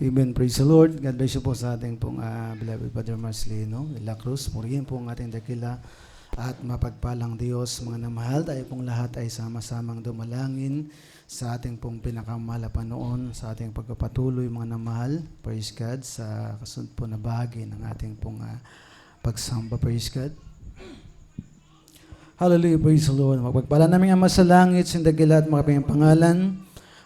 Amen. Praise the Lord. God bless you po sa ating pong beloved Brother Marcelino de la Cruz. Purihin po ang ating dakila at mapagpalang Diyos. Mga namahal, tayo pong lahat ay sama-samang dumalangin sa ating pong pinakamahal na Panginoon, sa ating pagpapatuloy mga namahal. Praise God sa kasunod po na bahagi ng ating pong pagsamba. Praise God. Hallelujah. Praise the Lord. Magpagpala namin Ama sa langit, sindagila at mga pangalan.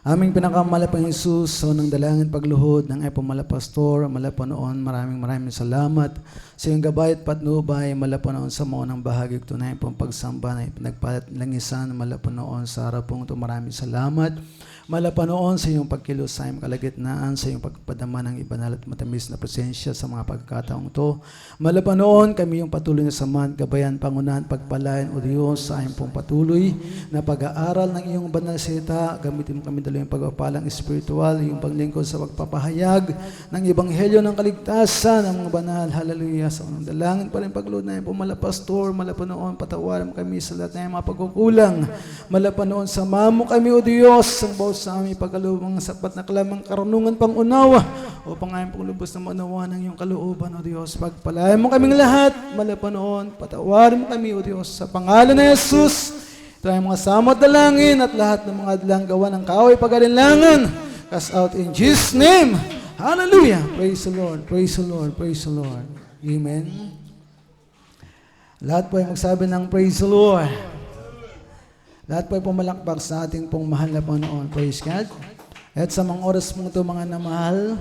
Aming pinakamalapang Jesus, sa unang dalangin pagluhod ng Epomala Pastor, malapanoon, maraming salamat sa iyong gabay at patnubay, malapanoon sa maunang bahagi ito na ipong pagsamba na ipinagpalangisan, malapanoon sa harap pong ito, maraming salamat. Malapanoon sa iyong pagkilos sa iyong kalagitnaan, sa iyong pagpadama ng ibanal at matamis na presensya sa mga pagkataong ito. Malapanoon kami yung patuloy na samahan, gabayan, pangunahan, pagpalain o Diyos sa iyong pong patuloy na pag-aaral ng iyong banal salita. Gamitin mo kami dalawang pagpapalang espiritual, yung paglingkod sa pagpapahayag ng ebanghelyo ng kaligtasan ng mga banal. Hallelujah. Sa unang dalangin pa rin paglood na iyong pumala Pastor, malapanoon, patawaran kami sa lahat na iyong mga pagkukulang. Malapanoon, samahan mo kami o Diyos ang bawat sa aming pagkalubang sapat na kalamang karunungan pang unawa upang aming pong lubos na maunawa ng iyong kalooban o Diyos. Pagpalayan mo kaming lahat, malapanoon, patawarin mo kami o Diyos sa pangalan na Jesus. Ito ay mga samot dalangin at lahat ng mga dalang gawa ng kaaway pag-alinlangan. Cast out in Jesus' name. Hallelujah. Praise the Lord. Praise the Lord. Praise the Lord. Amen. Lahat po ay magsabi ng praise the Lord. Lahat po ay pumalakpak sa ating pong mahal na Panginoon. Praise God. At sa mga oras mong ito, mga namahal,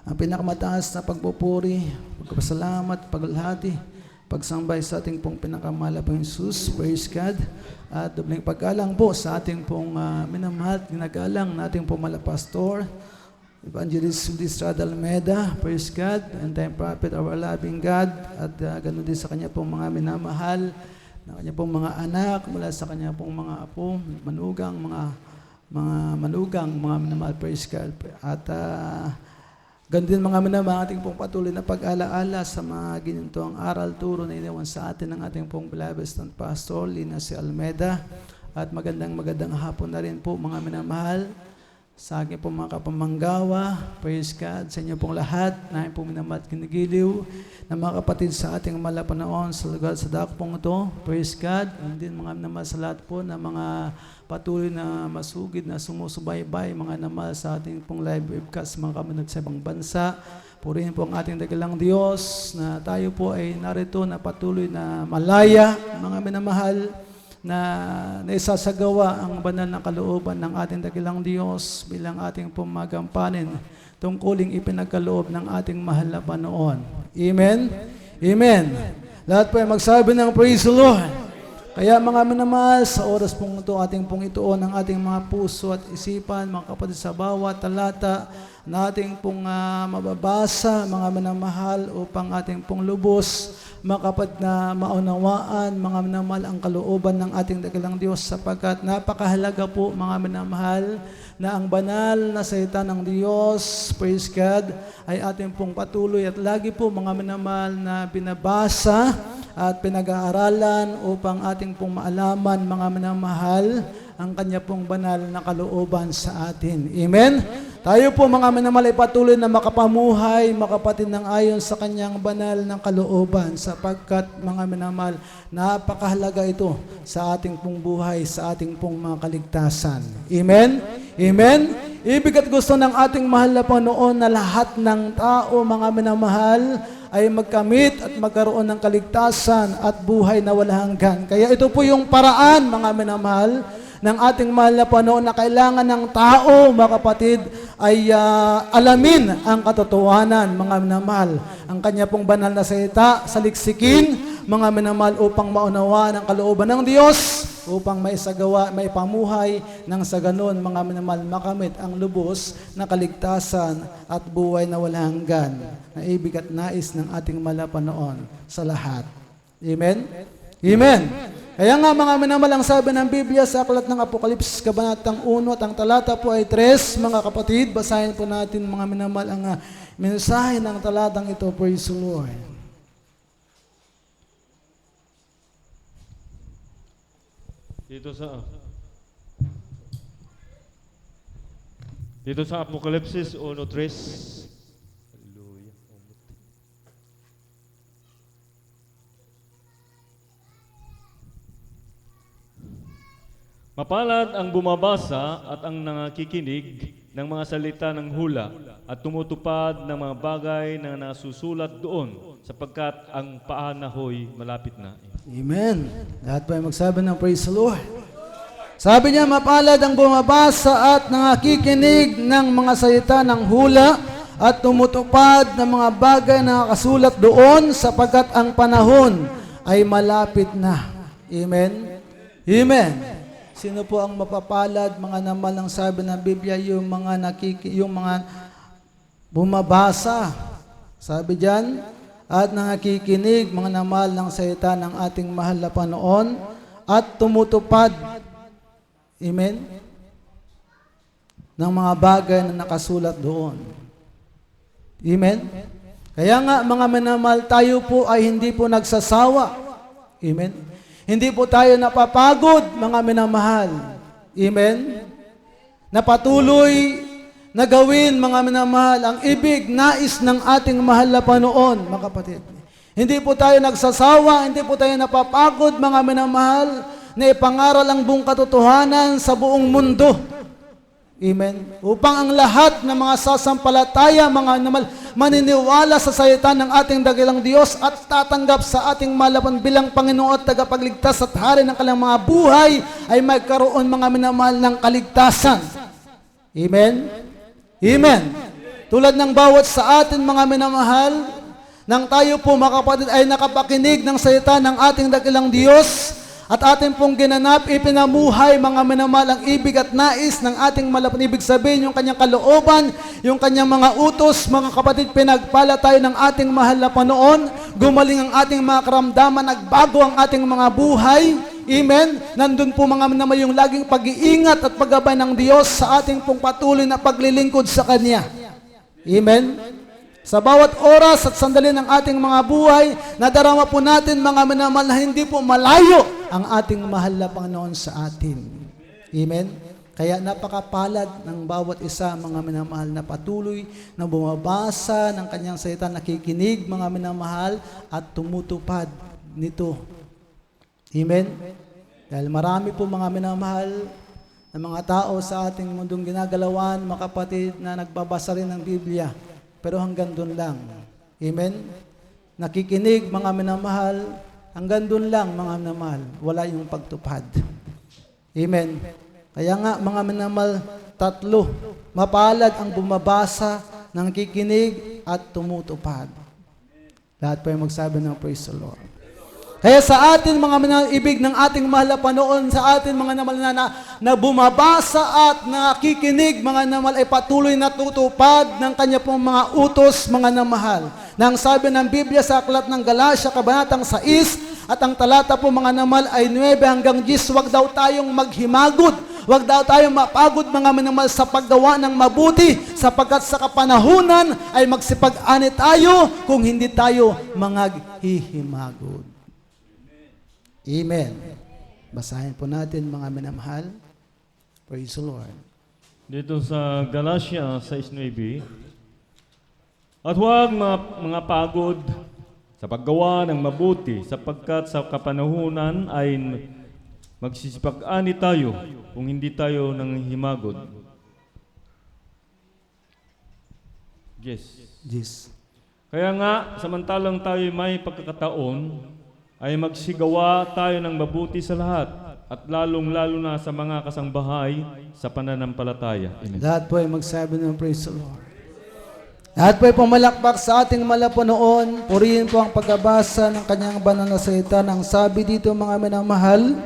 ang pinakamataas na pagpupuri, pagpasalamat, paglalhati, pagsambay sa ating pong pinakamahal na Panginoon Jesus. Praise God. At dobleng paggalang po sa ating pong minamahal, ginagalang na ating pong mahal na Pastor, Evangelist Estrada Almeida. Praise God. And time prophet, our loving God. At ganoon din sa kanya pong mga minamahal, na kanya pong mga anak, mula sa kanya pong mga apo, manugang, mga minamahal, praise God. At ganun din mga minamahal, ating pong patuloy na pag-alaala sa mga ginintong aral, turo na iniwan sa atin ng ating pong beloved Pastor, Lina C. Almeida. At magandang hapon na rin po mga minamahal sa aking pong mga kapamanggawa, praise God, sa inyo pong lahat, na aking pong minamahal at kinigiliw, na mga kapatid sa ating malapanaon sa lugar sa dakpong ito, praise God, and din mga minamahal sa lahat po na mga patuloy na masugid na sumusubaybay, mga minamahal sa ating pong live webcast, mga kamunod sa ibang bansa. Purihin po ang ating dakilang Diyos na tayo po ay narito na patuloy na malaya, mga minamahal, na naisasagawa ang banal na kalooban ng ating dakilang Diyos bilang ating pumagampanin tungkuling ipinagkaloob ng ating mahal na Panginoon. Amen? Amen. Lahat po ay magsabi ng praise the Lord. Kaya mga minamahal, sa oras pong ito, ating pong ituon ang ating mga puso at isipan, mga kapatid, sa bawat talata na ating pong mababasa, mga minamahal, upang ating pong lubos, mga kapatid, na maunawaan, mga minamahal, ang kalooban ng ating dakilang Diyos, sapagkat napakahalaga po, mga minamahal, na ang banal na salita ng Diyos, praise God, ay ating pong patuloy at lagi po, mga minamahal, na binabasa at pinag-aaralan upang ating pong maalaman, mga minamahal, ang kanya pong banal na kalooban sa atin. Amen? Tayo po mga minamahal ay patuloy na makapamuhay, makapatid ng ayon sa kanyang banal ng kalooban, sapagkat mga minamahal, napakahalaga ito sa ating pong buhay, sa ating pong mga kaligtasan. Amen? Amen? Ibig at gusto ng ating mahal na Panginoon na lahat ng tao, mga minamahal, ay magkamit at magkaroon ng kaligtasan at buhay na walang hanggan. Kaya ito po yung paraan, mga minamahal, ng ating mahal na Panginoon na kailangan ng tao, mga kapatid, ay alamin ang katotohanan, mga minamahal. Ang kanya pong banal na salita, saliksikin, mga minamahal, upang maunawa ng kalooban ng Diyos, upang maisagawa, maipamuhay, nang sa ganon, mga minamahal, makamit ang lubos na kaligtasan at buhay na walang hanggan, na ibig at nais ng ating mahal na Panginoon sa lahat. Amen? Amen. Kaya nga mga minamahal, ang sabi ng Biblia sa aklat ng Apokalipsis, kabanatang 1 at ang talata po ay 3, mga kapatid. Basahin po natin mga minamahal ang mensahe ng talatang ito. Praise the Lord. Dito sa Dito sa Apokalipsis 1:3. Hallelujah. Mapalad ang bumabasa at ang nangakikinig ng mga salita ng hula at tumutupad ng mga bagay na nasusulat doon sapagkat ang paanahoy malapit na. Amen. Lahat po ay magsabi ng praise the Lord. Sabi niya, mapalad ang bumabasa at nangakikinig ng mga salita ng hula at tumutupad ng mga bagay na nakasulat doon sapagkat ang panahon ay malapit na. Amen. Amen. Sino po ang mapapalad, mga namal ng sabi ng Biblia, yung mga bumabasa. Sabi diyan, at nangakikinig, mga namal ng salita ng ating mahal na Panginoon at tumutupad. Amen? Ng mga bagay na nakasulat doon. Amen? Kaya nga, mga minamahal, tayo po ay hindi po nagsasawa. Amen? Hindi po tayo napapagod, mga minamahal. Amen? Na patuloy na gawin, mga minamahal, ang ibig, nais ng ating mahal na Panginoon, mga kapatid. Hindi po tayo nagsasawa, hindi po tayo napapagod, mga minamahal, na ipangaral ang buong katotohanan sa buong mundo. Amen. Upang ang lahat ng mga sasampalataya, mga namal, maniniwala sa salita ng ating dakilang Diyos at tatanggap sa ating malapan bilang Panginoon at tagapagligtas at hari ng kanilang mga buhay ay magkaroon, mga minamahal, ng kaligtasan. Amen. Amen. Tulad ng bawat sa atin, mga minamahal, nang tayo po, mga kapatid, ay nakapakinig ng salita ng ating dakilang Diyos at ating pong ginanap, ipinamuhay, mga minamahal, ang ibig at nais ng ating malapan. Ibig sabihin, yung kanyang kalooban, yung kanyang mga utos, mga kapatid, pinagpala tayo ng ating mahal na Panginoon, gumaling ang ating mga karamdaman, nagbago ang ating mga buhay. Amen? Nandun po, mga minamahal, yung laging pag-iingat at paggabay ng Diyos sa ating pong patuloy na paglilingkod sa Kanya. Amen? Sa bawat oras at sandali ng ating mga buhay, nadarama po natin, mga minamahal, na hindi po malayo ang ating mahal na Panginoon sa atin. Amen? Kaya napakapalad ng bawat isa, mga minamahal, na patuloy na bumabasa ng kanyang salita, nakikinig, mga minamahal, at tumutupad nito. Amen? Dahil marami po, mga minamahal, na mga tao sa ating mundong ginagalawan, mga kapatid, na nagbabasa rin ng Biblia. Pero hanggang doon lang. Amen? Nakikinig, mga minamahal, hanggang doon lang, mga minamahal. Wala yung pagtupad. Amen? Kaya nga, mga minamahal, tatlo. Mapalad ang bumabasa, nakikinig, at tumutupad. Lahat po ay magsabi ng praise the Lord. Kaya sa atin, mga minamahal, ibig ng ating mahal na Panginoon, sa atin, mga minamahal, na bumabasa at nakikinig, mga minamahal, ay patuloy na tutupad ng kanya pong mga utos, mga minamahal. Nang sabi ng Biblia sa aklat ng Galatia, kabanatang 6, at ang talata po, mga minamahal, ay 9 hanggang 10, wag daw tayong maghimagod, wag daw tayong mapagod, mga minamahal, sa paggawa ng mabuti, sapagkat sa kapanahunan ay magsipag-ani tayo kung hindi tayo manghihimagod. Amen. Basahin po natin, mga minamahal. Praise the Lord. Dito sa Galatia 6:9, at huwag mga pagod sa paggawa ng mabuti, sapagkat sa kapanahunan ay magsisipag-ani tayo kung hindi tayo nanghihimagod. Yes. Kaya nga, samantalang tayo may pagkakataon, ay magsigawa tayo ng mabuti sa lahat at lalong-lalo na sa mga kasangbahay sa pananampalataya. Amen. Lahat po ay magsabi ng praise the Lord. Lahat po ay pumalakpak sa ating malaponoon. Purihin po ang pagkabasa ng kanyang banal na salita ng sabi dito, mga minamahal.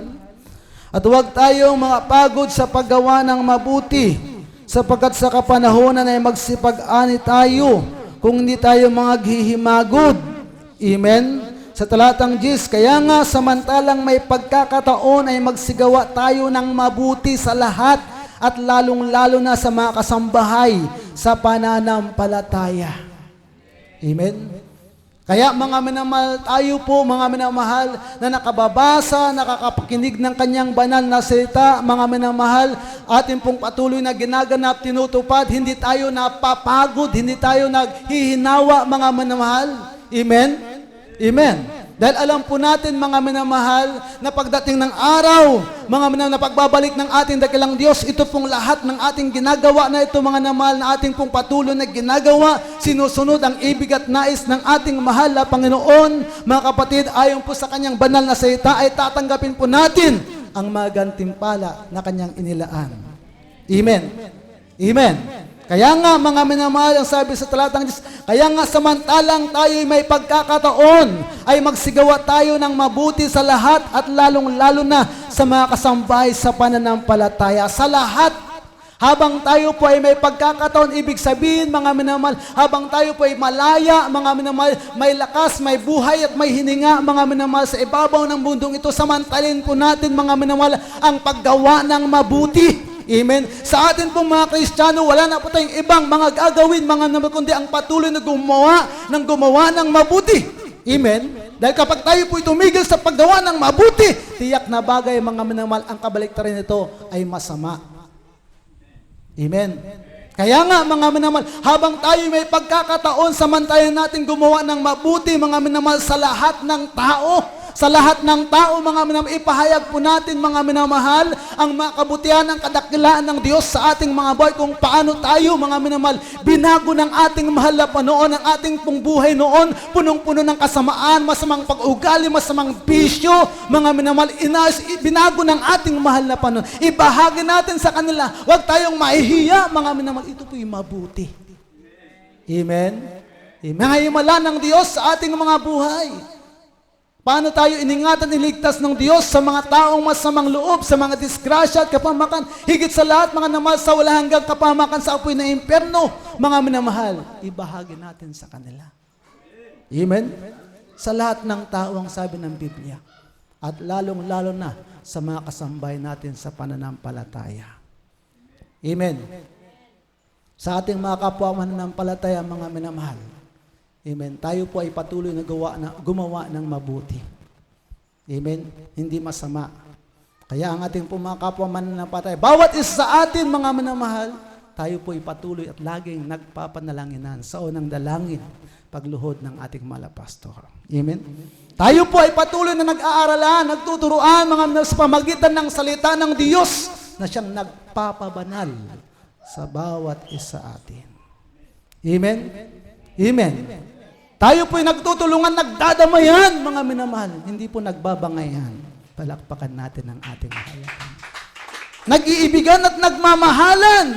At huwag tayong mga pagod sa paggawa ng mabuti, sapagkat sa kapanahonan ay magsipag-ani tayo kung hindi tayo maghihimagod. Amen? Sa talatang 10, kaya nga samantalang may pagkakataon ay magsigawa tayo ng mabuti sa lahat at lalong-lalo na sa mga kasambahay sa pananampalataya. Amen? Kaya mga minamahal, tayo po mga minamahal na nakababasa, nakakapakinig ng kanyang banal na salita, mga minamahal, atin pong patuloy na ginaganap, tinutupad, hindi tayo napapagod, hindi tayo naghihinawa, mga minamahal. Amen? Amen. Dahil alam po natin mga minamahal na pagdating ng araw, mga minamahal na pagbabalik ng ating dakilang Diyos, ito pong lahat ng ating ginagawa na ito mga minamahal na ating pong patuloy na ginagawa, sinusunod ang ibig at nais ng ating mahal na Panginoon. Mga kapatid, ayon po sa kanyang banal na salita ay tatanggapin po natin ang magantimpala na kanyang inilaan. Amen. Amen. Kaya nga mga minamahal, ang sabi sa talatang Diyos, kaya nga samantalang tayo may pagkakataon, ay magsigawa tayo ng mabuti sa lahat at lalong-lalo na sa mga kasambahay sa pananampalataya. Sa lahat, habang tayo po ay may pagkakataon, ibig sabihin mga minamahal, habang tayo po ay malaya, mga minamahal, may lakas, may buhay at may hininga, mga minamahal, sa ibabaw ng mundong ito, samantalin po natin mga minamahal ang paggawa ng mabuti. Amen. Sa atin pong mga Kristiyano, wala na po tayong ibang mga gagawin, mga naman, kundi ang patuloy na gumawa ng mabuti. Amen. Dahil kapag tayo po tumigil sa paggawa ng mabuti, tiyak na bagay, mga minamahal, ang kabaliktaran nito ay masama. Amen. Kaya nga, mga minamahal, habang tayo may pagkakataon, samantayan natin gumawa ng mabuti, mga minamahal, sa lahat ng tao, mga minamahal, ipahayag po natin, mga minamahal, ang makabutihan ng kadakilaan ng Diyos sa ating mga buhay, kung paano tayo, mga minamahal, binago ng ating mahal na Panginoon, ang ating pong buhay noon, punong-puno ng kasamaan, masamang pag-ugali, masamang bisyo, mga minamahal, binago ng ating mahal na Panginoon. Ibahagi natin sa kanila, huwag tayong mahihiya, mga minamahal, ito po yung mabuti. Amen? Amen. Mga himala ng Diyos sa ating mga buhay. Paano tayo iningatan, iligtas ng Diyos sa mga taong masamang loob, sa mga disgrasya at kapamakan, higit sa lahat mga namahal sa wala hanggang kapamakan sa apoy na impyerno, mga minamahal, ibahagi natin sa kanila. Amen? Sa lahat ng tao ang sabi ng Biblia, at lalong-lalo na sa mga kasambahay natin sa pananampalataya. Amen? Sa ating mga kapwa mananampalataya, mga minamahal, amen. Tayo po ay patuloy na gumawa ng mabuti. Amen. Hindi masama. Kaya ang ating po mga kapwa mananampalataya, bawat isa sa atin mga minamahal, tayo po ay patuloy at laging nagpapanalanginan sa unang dalangin pagluhod ng ating mahal na pastor. Amen. Tayo po ay patuloy na nag-aaralan, nagtuturuan mga minamahal sa pamagitan ng salita ng Diyos na siyang nagpapabanal sa bawat isa atin. Amen. Amen. Tayo po'y nagtutulungan, nagdadamayan, mga minamahal. Hindi po nagbabangayan. Palakpakan natin ang ating mahalapan. Nag-iibigan at nagmamahalan.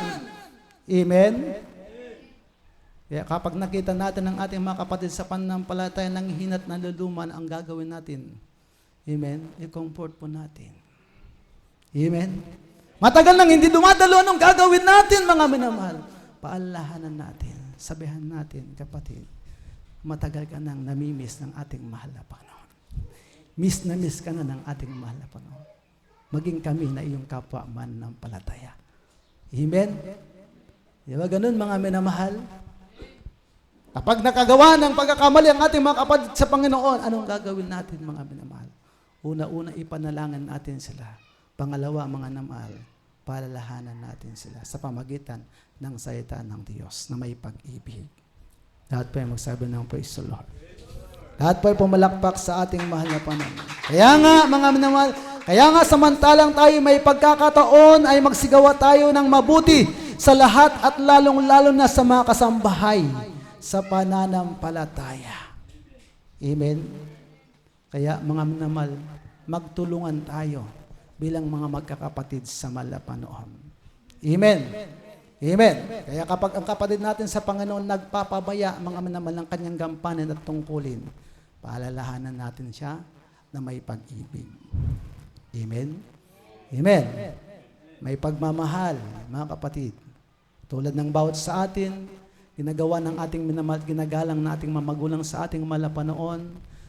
Amen? Kaya kapag nakita natin ang ating mga kapatid sa pananampalataya ng hinat na luluman, ang gagawin natin, amen, i-comfort po natin. Amen? Matagal nang hindi dumadalo, anong gagawin natin, mga minamahal? Paalahanan natin, sabihan natin, kapatid, matagal ka nang namimiss ng ating mahal na Panginoon. Miss na miss ka na ng ating mahal na Panginoon. Maging kami na iyong kapwa man ng palataya. Amen? Di ba ganun, mga minamahal? Kapag nakagawa ng pagkakamali ang ating mga kapatid sa Panginoon, anong gagawin natin, mga minamahal? Una-una, ipanalangin natin sila. Pangalawa, mga minamahal, palalahanan natin sila sa pamagitan ng salita ng Diyos na may pag-ibig. Lahat po ay magsabi ng praise the Lord. Lahat po ay pumalakpak sa ating mahal na Panginoon. Kaya nga, mga minamahal, kaya nga samantalang tayo may pagkakataon ay magsigawa tayo ng mabuti sa lahat at lalong-lalo na sa mga kasambahay sa pananampalataya. Amen? Kaya mga minamahal, magtulungan tayo bilang mga magkakapatid sa mahal na Panginoon. Amen? Amen. Kaya kapag ang kapatid natin sa Panginoon nagpapabaya, mga minamahal, ng kanyang gampanin at tungkulin, paalalahanan natin siya na may pag-ibig. Amen? Amen. May pagmamahal, mga kapatid. Tulad ng bawat sa atin, ginagawa ng ating minamahal, ginagalang na ating mamagulang sa ating mahal na Panginoon,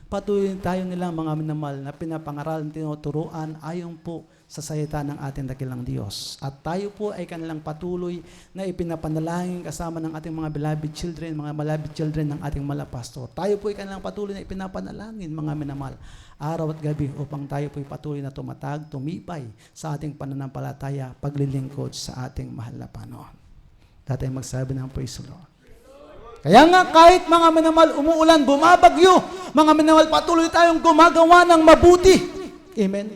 Patuloy tayo nilang mga minamahal na pinapangaralan, tinuturuan ayon po sa salita ng ating dakilang Diyos. At tayo po ay kanilang patuloy na ipinapanalangin kasama ng ating mga beloved children, mga beloved children ng ating mga pastor. Tayo po ay kanilang patuloy na ipinapanalangin, mga minamahal, araw at gabi upang tayo po ay patuloy na tumatag, tumibay sa ating pananampalataya, paglilingkod sa ating mahal na Panginoon. Dati magsabi ng praise the Lord. Kaya nga kahit mga minamahal umuulan, bumabagyo, mga minamahal patuloy tayong gumagawa ng mabuti. Amen.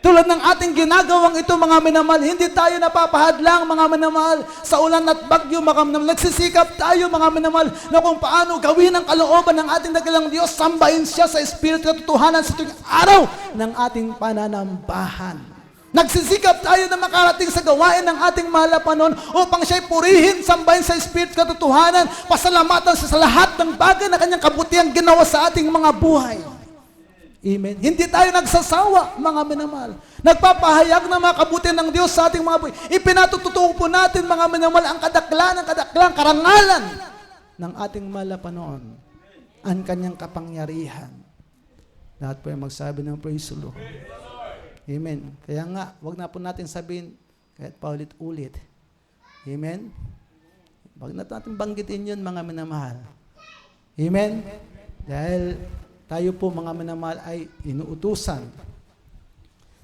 Tulad ng ating ginagawang ito, mga minamahal, hindi tayo napapahadlang, mga minamahal, sa ulan at bagyo, mga minamahal. Nagsisikap tayo, mga minamahal, na kung paano gawin ang kalooban ng ating dakilang Diyos, sambahin siya sa Espiritu at katotohanan sa tuwing araw ng ating pananambahan. Nagsisikap tayo na makarating sa gawain ng ating mahal na Panginoon upang siya'y purihin, sambahin sa Espiritu at katotohanan, pasalamatan siya sa lahat ng bagay na kanyang kabutihan ginawa sa ating mga buhay. Amen. Hindi tayo nagsasawa, mga minamahal. Nagpapahayag ng mga kabutihan ng Diyos sa ating mga buhay. Ipinatututuo po natin, mga minamahal, ang kadaklan, karangalan ng ating mahal na Panginoon. Ang kanyang kapangyarihan. Lahat po ay magsabi ng praise the Lord. Amen. Kaya nga, wag na po natin sabihin, kahit paulit-ulit. Amen. Wag na natin banggitin yun, mga minamahal. Amen. Dahil tayo po, mga minamahal, ay inuutusan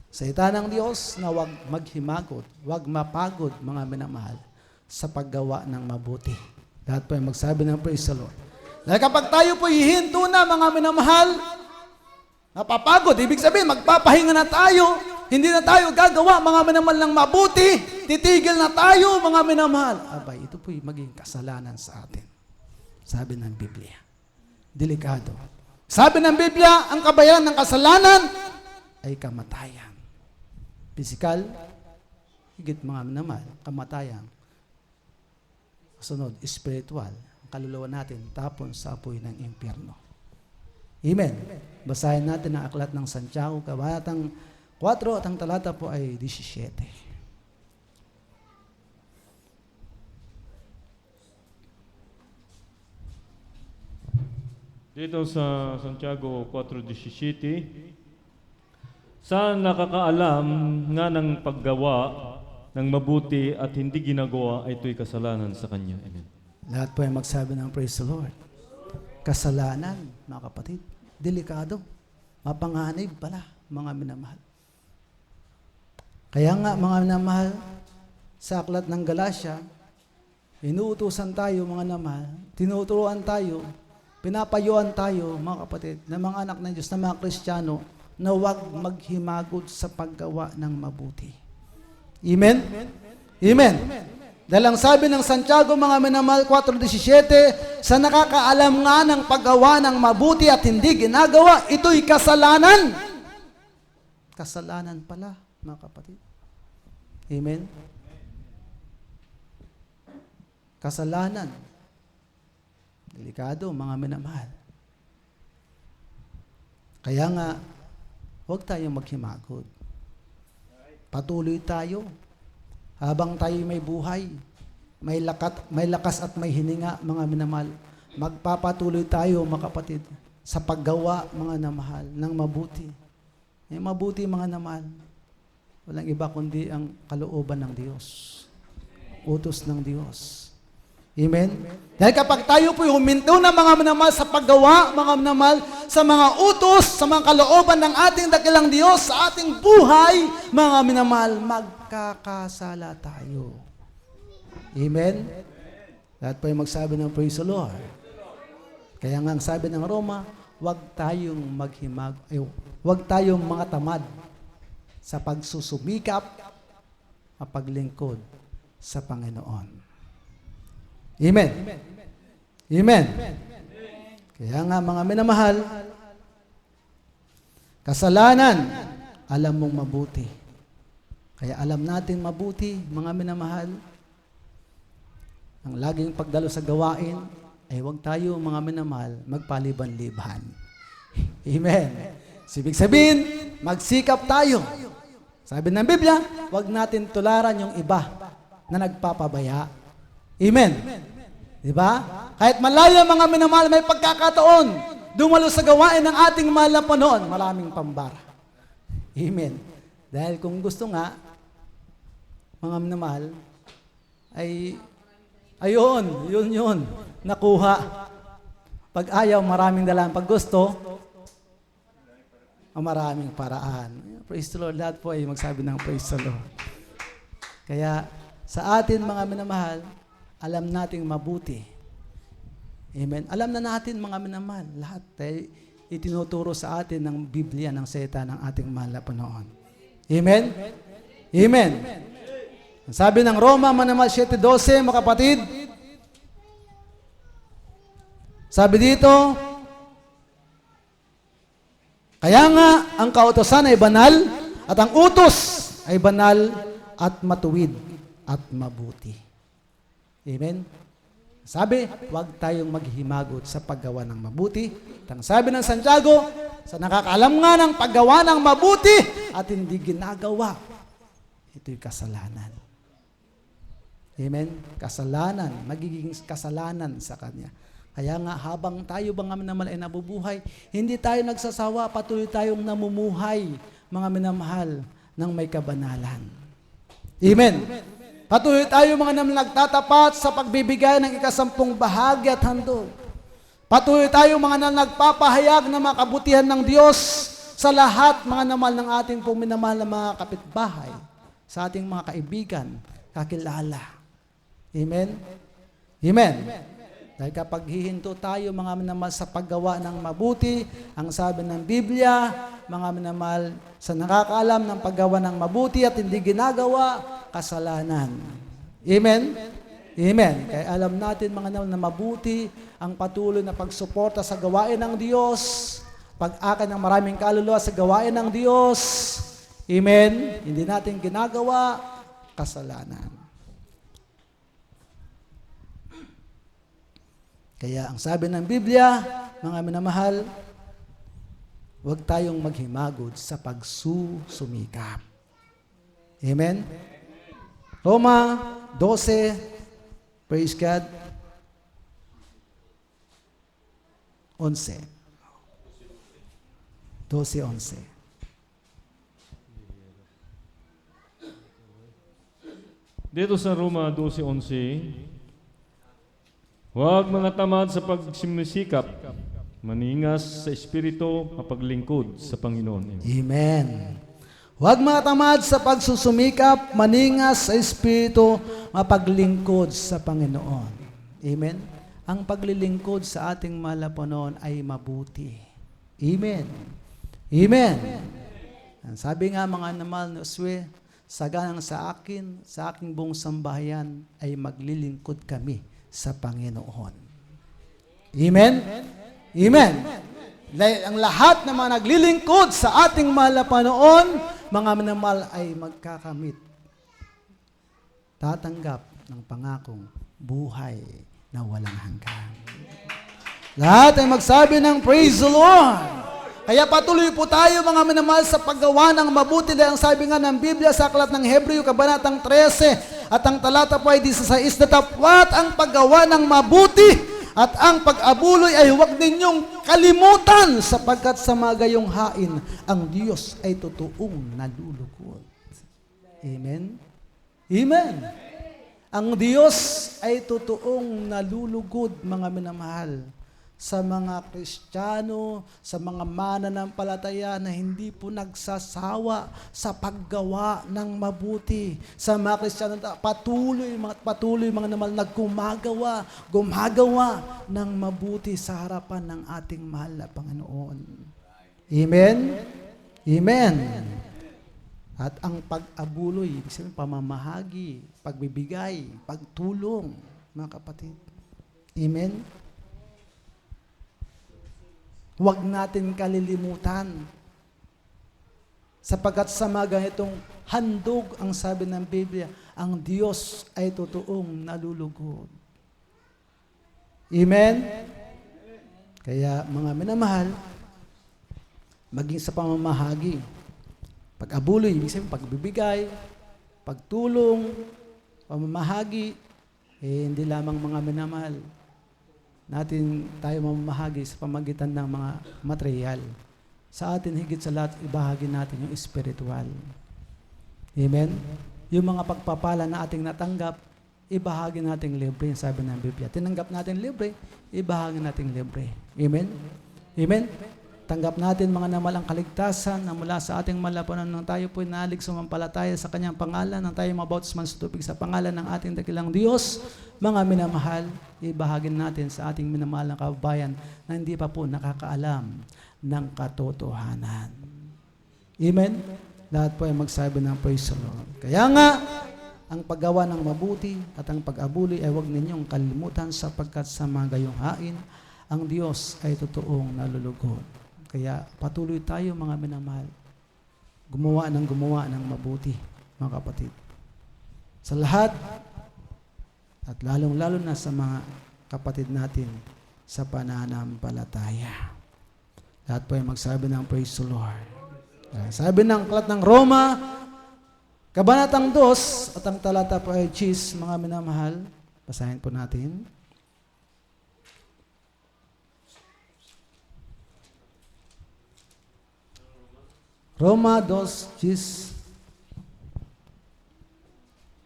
sa salita ng Diyos na huwag maghimagot, huwag mapagod, mga minamahal, sa paggawa ng mabuti. Lahat po ay magsabi ng praise the Lord. Dahil kapag tayo po hihinto na, mga minamahal, napapagod, ibig sabihin, magpapahinga na tayo, hindi na tayo gagawa, mga minamahal, ng mabuti, titigil na tayo, mga minamahal. Abay, ito po yung maging kasalanan sa atin. Sabi ng Biblia. Delikado. Sabi ng Biblia, ang kabayaran ng kasalanan ay kamatayan. Physical, higit mga minamahal, kamatayan. Sunod, spiritual, ang kaluluwa natin tapon sa apoy ng impyerno. Amen. Basahin natin ang aklat ng Santiago, kabanatang 4 at ang talata po ay 17. Dito sa Santiago 4:17, sa nakakaalam nga ng paggawa ng mabuti at hindi ginagawa ay ito'y kasalanan sa kanya. Amen. Lahat po ay magsabi ng praise the Lord. Kasalanan, mga kapatid, delikado, mapanganib pala, mga minamahal. Kaya nga, mga minamahal, sa aklat ng Galatia, inuutusan tayo, mga minamahal, tinuturuan tayo, pinapayuan tayo, mga kapatid, na mga anak ng Diyos, na mga Kristiyano, na huwag maghimagod sa paggawa ng mabuti. Amen? Amen. Dahil ang sabi ng Santiago, mga minamahal, 4:17, sa nakakaalam nga ng paggawa ng mabuti at hindi ginagawa, ito'y kasalanan. Kasalanan pala, mga kapatid. Amen? Kasalanan. Delikado, mga minamahal. Kaya nga, huwag tayong maghimagod. Patuloy tayo. Habang tayo may buhay, may lakas at may hininga, mga minamahal, magpapatuloy tayo, mga kapatid, sa paggawa, mga namahal, ng mabuti. Yung mabuti, mga namahal, walang iba kundi ang kalooban ng Diyos. Utos ng Diyos. Amen? Dahil kapag tayo po'y huminto na, mga minamahal, sa paggawa, mga minamahal, sa mga utos, sa mga kalooban ng ating dakilang Diyos, sa ating buhay, mga minamahal, magkakasala tayo. Amen? Lahat po'y magsabi ng praise the Lord. Kaya nga ang sabi ng Roma, huwag tayong huwag tayong mga tamad sa pagsusumikap at paglingkod sa Panginoon. Amen. Amen. Kaya nga, mga minamahal, kasalanan, alam mong mabuti. Kaya alam natin mabuti, mga minamahal, ang laging pagdalo sa gawain, ay huwag tayo, mga minamahal, magpaliban-liban. Amen. Ibig sabihin, magsikap tayo. Sabi ng Biblia, huwag natin tularan yung iba na nagpapabaya. Amen. Diba? Kahit malaya, mga minamahal, may pagkakataon dumalo sa gawain ng ating mahal na Panginoon, maraming pambara. Amen. Dahil kung gusto nga, mga minamahal, ay, yun, nakuha. Pag ayaw, maraming dalaan. Pag gusto, maraming paraan. Praise the Lord. Lahat po ay magsabi ng praise the Lord. Kaya, sa atin mga minamahal, alam nating mabuti. Amen. Alam na natin mga minamahal, lahat ay itinuturo sa atin ng Biblia ng salita ng ating mahal na Panginoon. Amen? Amen. Sabi ng Roma, manamahal 7:12, mga kapatid, sabi dito, kaya nga ang kautosan ay banal at ang utos ay banal at matuwid at mabuti. Amen? Sabi, huwag tayong maghimagot sa paggawa ng mabuti. At sabi ng Santiago, sa nakakaalam nga ng paggawa ng mabuti at hindi ginagawa, ito'y kasalanan. Amen? Kasalanan, magiging kasalanan sa Kanya. Kaya nga, habang tayo mga minamahal ay nabubuhay, hindi tayo nagsasawa, patuloy tayong namumuhay, mga minamahal, ng may kabanalan. Amen? Patuloy tayo mga nagtatapat sa pagbibigay ng ikasampung bahagi at handog. Patuloy tayo mga nagpapahayag ng mga kabutihan ng Diyos sa lahat mga namal ng ating puminamahal na mga kapitbahay, sa ating mga kaibigan, kakilala. Amen? Amen? Dahil kapag hihinto tayo mga minamahal sa paggawa ng mabuti, ang sabi ng Biblia, mga minamahal, sa nakakaalam ng paggawa ng mabuti at hindi ginagawa, kasalanan. Amen? Amen. Kaya alam natin mga minamahal na mabuti ang patuloy na pagsuporta sa gawain ng Diyos, pag-akin ng maraming kaluluwa sa gawain ng Diyos. Amen? Hindi natin ginagawa, kasalanan. Kaya ang sabi ng Biblia, mga minamahal, huwag tayong maghimagod sa pagsusumikap. Amen? Roma 12, praise God, 11. 12:11. Dito sa Roma 12:11, huwag mga tamad sa pagsimusikap, maningas sa Espiritu, mapaglingkod sa Panginoon. Amen. Huwag mga tamad sa pagsusumikap, maningas sa Espiritu, mapaglingkod sa Panginoon. Amen. Ang paglilingkod sa ating mahal na Panginoon ay mabuti. Amen. Amen. Sabi nga mga namal na Josue, saganang sa akin, sa aking buong sambahayan, ay maglilingkod kami sa Panginoon. Amen? Amen. Ang lahat ng mga naglilingkod sa ating mahal na Panginoon, mga minamahal ay magkakamit. Tatanggap ng pangakong buhay na walang hanggan. Lahat ay magsabi ng praise the Lord. Kaya patuloy po tayo mga minamahal sa paggawa ng mabuti dahil ang sabi nga ng Biblia sa aklat ng Hebreo, kabanatang 13 at ang talata po ay 16, datapwat ang paggawa ng mabuti at ang pag-abuloy ay huwag ninyong kalimutan sapagkat sa mga gayong hain ang Diyos ay totoong nalulugod. Amen? Amen. Ang Diyos ay totoong nalulugod mga minamahal sa mga Kristiyano, sa mga mananampalataya na hindi po nagsasawa sa paggawa ng mabuti. Sa mga Kristiyano, patuloy mga namal gumagawa ng mabuti sa harapan ng ating mahal na Panginoon. Amen? Amen. At ang pag-abuloy, ibig sabihin, pamamahagi, pagbibigay, pagtulong, mga kapatid. Amen? Huwag natin kalilimutan. Sapagkat sa mga ganitong handog, ang sabi ng Biblia, ang Diyos ay totoong nalulugod. Amen? Kaya mga minamahal, maging sa pamamahagi, pag-abuloy, ibig sabihin, pagbibigay, pagtulong, pamamahagi, hindi lamang mga minamahal. natin tayo mamamahagi sa pamagitan ng mga material. Sa atin, higit sa lahat, ibahagi natin yung spiritual. Amen? Yung mga pagpapala na ating natanggap, ibahagi natin libre, sabi ng Biblia. Tinanggap natin libre, ibahagi natin libre. Amen? Amen? Tanggap natin mga namalang kaligtasan na mula sa ating malapanan nang tayo po'y nalig sumampalataya sa kanyang pangalan, nang tayo mabautisman sa tubig sa pangalan ng ating dakilang Diyos. Mga minamahal, ibahagi natin sa ating minamahal na kababayan na hindi pa po nakakaalam ng katotohanan. Amen? Lahat po ay magsabi ng praise the Lord. Kaya nga, ang paggawa ng mabuti at ang pag-abuli ay huwag ninyong kalimutan sapagkat sa mga gayong hain, ang Diyos ay totoong nalulugod. Kaya patuloy tayo mga minamahal, gumawa ng mabuti, mga kapatid. Sa lahat, at lalong-lalo na sa mga kapatid natin sa pananampalataya. Lahat po ay magsabi ng praise the Lord. Sabi ng aklat ng Roma, Kabanatang 2 at ang talata po ay 10, mga minamahal. Basahin po natin. Roma 2:10.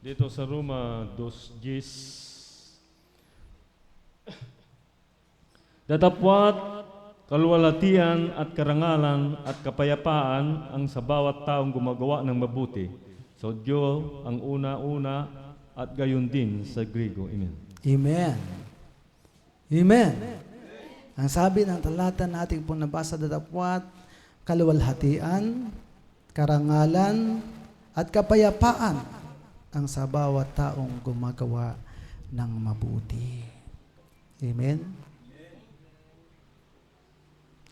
Dito sa Roma 2:10. Datapwat kalwalatian at karangalan at kapayapaan ang sa bawat taong gumagawa ng mabuti. Sa Hudyo ang una-una at gayon din sa Griego. Amen. Amen. Amen. Ang sabi ng talata natin pong nabasa, datapwat, kaluwalhatian, karangalan, at kapayapaan ang sa bawat taong gumagawa ng mabuti. Amen?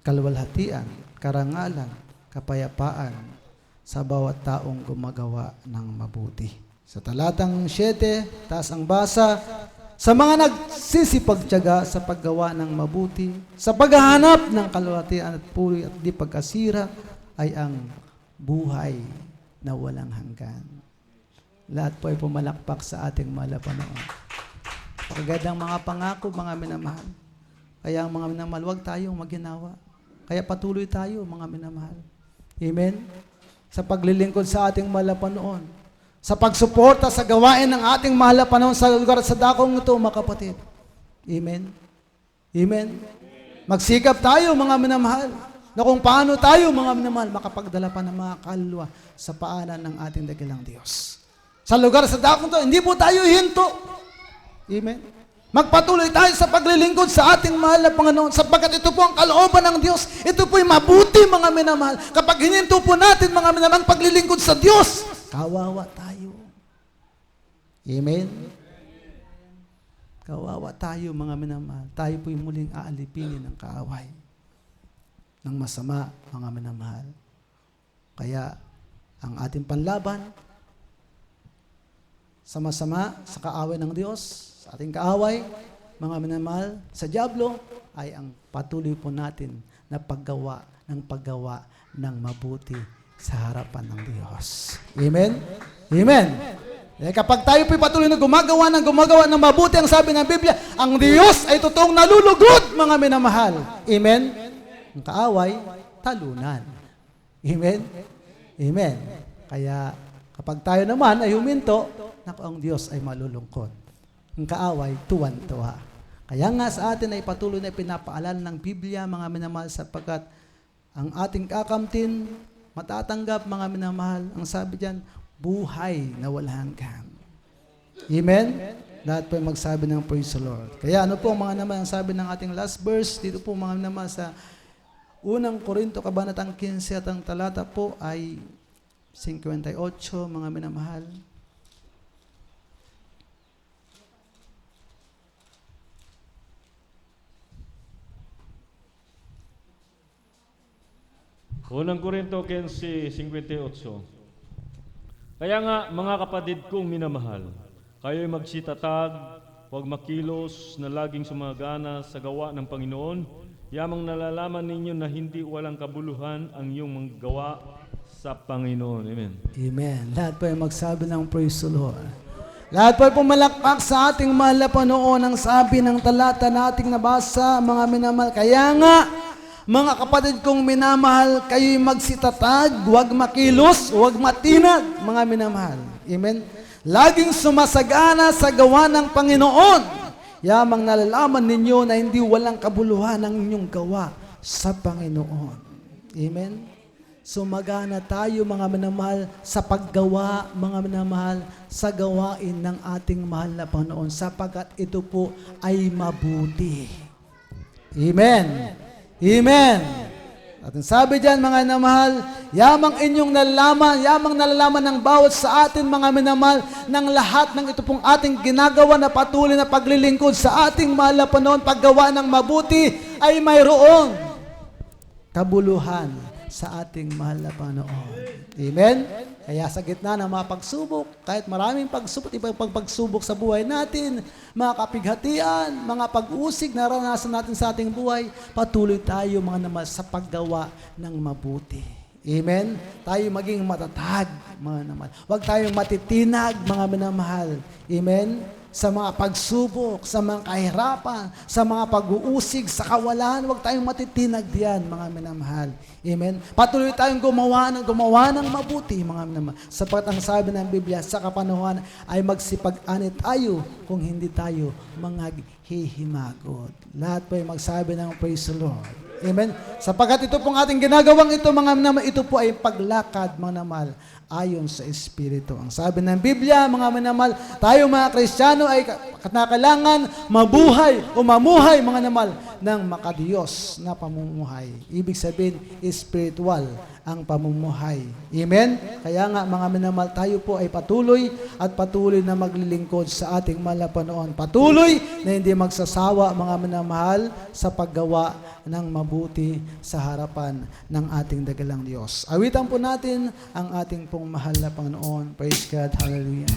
Kaluwalhatian, karangalan, kapayapaan sa bawat taong gumagawa ng mabuti. Sa talatang 7, taas ang basa, sa mga nagsisipagtiyaga sa paggawa ng mabuti, sa paghahanap ng kaluwalhatian at puri at di pagkasira, ay ang buhay na walang hanggan. Lahat po ay pumalakpak sa ating malapanoon. Pagagandang mga pangako, mga minamahal. Kaya ang mga minamahal, huwag tayong maghinawa. Kaya patuloy tayo, mga minamahal. Amen? Sa paglilingkod sa ating malapanoon, sa pagsuporta sa gawain ng ating malapanoon sa lugar at sa dakong ito, mga kapatid. Amen? Amen? Magsikap tayo, mga minamahal, na kung paano tayo, mga minamahal, makapagdala pa ng mga kaluluwa sa paanan ng ating dakilang Diyos. Sa lugar sa dakong ito, hindi po tayo hinto. Amen? Magpatuloy tayo sa paglilingkod sa ating mahal na Panginoon sapagkat ito po ang kalooban ng Diyos. Ito po'y mabuti, mga minamahal. Kapag hininto po natin, mga minamahal, ang paglilingkod sa Diyos, kawawa tayo. Amen? Kawawa tayo, mga minamahal. Tayo po'y muling aalipinin ng kaaway, ng masama, mga minamahal. Kaya, ang ating panlaban sa masama, sa kaaway ng Diyos, sa ating kaaway, mga minamahal, sa dyablo, ay ang patuloy po natin na paggawa ng mabuti sa harapan ng Diyos. Amen? Amen? Kapag tayo po'y patuloy na gumagawa ng mabuti, ang sabi ng Biblia, ang Diyos ay totoong nalulugod, mga minamahal. Amen? Ang kaaway, talunan. Amen? Amen? Kaya, kapag tayo naman ay huminto, naku, ang Diyos ay malulungkot. Ang kaaway, tuwan-tuwa. Kaya nga sa atin ay patuloy na pinapaalala ng Biblia, mga minamahal, sapagkat ang ating kakamtin, matatanggap, mga minamahal, ang sabi diyan, buhay na walang hanggan. Amen? Lahat po ay magsabi ng praise the Lord. Kaya ano po mga naman ang sabi ng ating last verse, dito po mga naman sa unang Korinto, kabanatang 15 at ang talata po ay 58, mga minamahal. Unang Korinto 15:58. Kaya nga, mga kapatid kong minamahal, kayo'y magsitatag, huwag makilos na laging sumagana sa gawa ng Panginoon, yamang nalalaman ninyo na hindi walang kabuluhan ang iyong mga gawa sa Panginoon. Amen. Amen. Lahat po ay magsabi ng praise the Lord. Lahat po ay pumalakpak sa ating mahal na Panginoon ang sabi ng talata nating nabasa, mga minamahal. Kaya nga, mga kapatid kong minamahal, kayo'y magsitatag, huwag makilos, huwag matinag, mga minamahal. Amen? Laging sumasagana sa gawa ng Panginoon. Yamang nalalaman ninyo na hindi walang kabuluhan ang inyong gawa sa Panginoon. Amen? Sumagana tayo mga minamahal sa paggawa, mga minamahal, sa gawain ng ating mahal na Panginoon sapagkat ito po ay mabuti. Amen. Amen. At ang sabi diyan mga minamahal, yamang inyong nalalaman ng bawat sa atin mga minamahal ng lahat ng ito pong ating ginagawa na patuloy na paglilingkod sa ating mahal na Panginoon, paggawa ng mabuti ay mayroong kabuluhan sa ating mahal na Panginoon. Amen? Kaya sa gitna ng mga pagsubok, kahit maraming pagsubok, ibang pagsubok sa buhay natin, mga kapighatian, mga pag-usig na naranasan natin sa ating buhay, patuloy tayo mga naman sa paggawa ng mabuti. Amen? Tayo maging matatag, mga naman. Huwag tayong matitinag, mga minamahal. Amen? Sa mga pagsubok, sa mga kahirapan, sa mga pag-uusig, sa kawalan, huwag tayong matitinag diyan, mga minamahal. Amen? Patuloy tayong gumawa ng mabuti, mga minamahal. Sapat ang sabi ng Biblia, sa kapanahuan ay magsipag-ani tayo kung hindi tayo hihimagot. Lahat po ay magsabi ng praise the Lord. Amen? Sapagkat ito pong ating ginagawang ito, mga minamahal, ito po ay paglakad, mga minamahal, ayon sa Espiritu. Ang sabi ng Biblia, mga minamahal, tayo mga Kristiyano ay kailangan mabuhay o mamuhay, mga minamahal, ng makadiyos na pamumuhay. Ibig sabihin, spiritual ang pamumuhay. Amen? Kaya nga, mga minamahal, tayo po ay patuloy na maglilingkod sa ating mahal na Panginoon. Patuloy na hindi magsasawa, mga minamahal, sa paggawa ng mabuti sa harapan ng ating dagalang Diyos. Awitan po natin ang ating pong mahal na Panginoon. Praise God. Hallelujah.